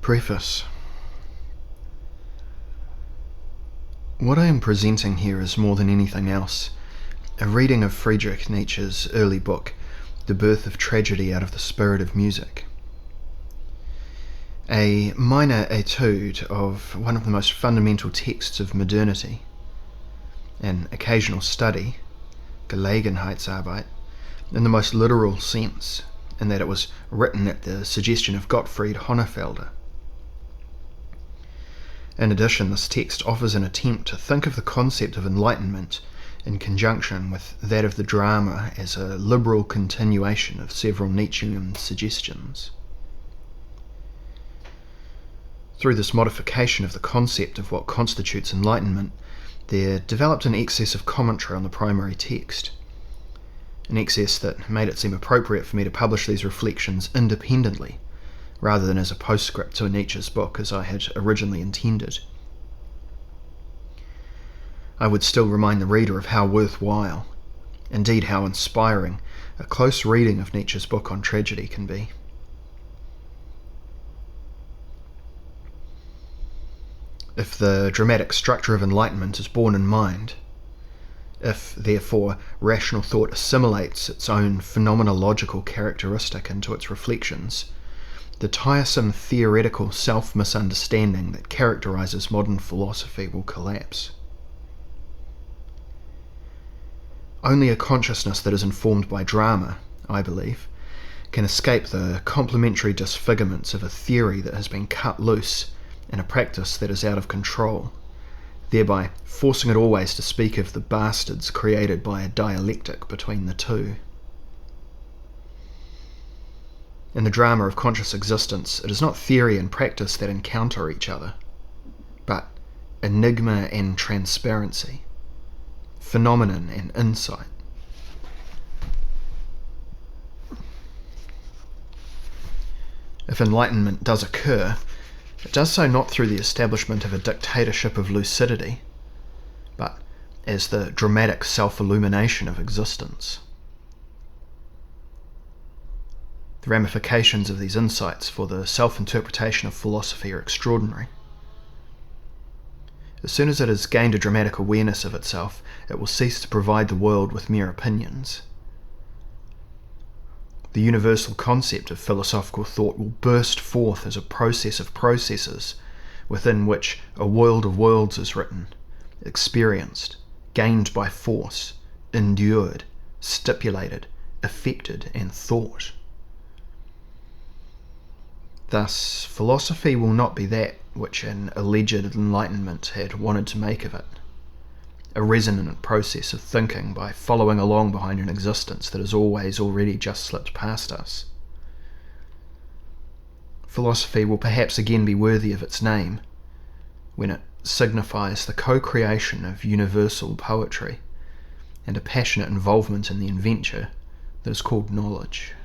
Preface. What I am presenting here is more than anything else a reading of Friedrich Nietzsche's early book, The Birth of Tragedy Out of the Spirit of Music. A minor etude of one of the most fundamental texts of modernity, an occasional study, Gelegenheitsarbeit, in the most literal sense, in that it was written at the suggestion of Gottfried Honefelder. In addition, this text offers an attempt to think of the concept of enlightenment in conjunction with that of the drama as a liberal continuation of several Nietzschean suggestions. Through this modification of the concept of what constitutes enlightenment, there developed an excess of commentary on the primary text, an excess that made it seem appropriate for me to publish these reflections independently, rather than as a postscript to Nietzsche's book as I had originally intended. I would still remind the reader of how worthwhile, indeed how inspiring, a close reading of Nietzsche's book on tragedy can be. If the dramatic structure of enlightenment is borne in mind, if, therefore, rational thought assimilates its own phenomenological characteristic into its reflections, the tiresome theoretical self-misunderstanding that characterizes modern philosophy will collapse. Only a consciousness that is informed by drama, I believe, can escape the complementary disfigurements of a theory that has been cut loose in a practice that is out of control, thereby forcing it always to speak of the bastards created by a dialectic between the two. In the drama of conscious existence, it is not theory and practice that encounter each other, but enigma and transparency, phenomenon and insight. If enlightenment does occur, it does so not through the establishment of a dictatorship of lucidity, but as the dramatic self-illumination of existence. The ramifications of these insights for the self-interpretation of philosophy are extraordinary. As soon as it has gained a dramatic awareness of itself, it will cease to provide the world with mere opinions. The universal concept of philosophical thought will burst forth as a process of processes within which a world of worlds is written, experienced, gained by force, endured, stipulated, affected, and thought. Thus, philosophy will not be that which an alleged enlightenment had wanted to make of it, a resonant process of thinking by following along behind an existence that has always already just slipped past us. Philosophy will perhaps again be worthy of its name, when it signifies the co-creation of universal poetry and a passionate involvement in the adventure that is called knowledge.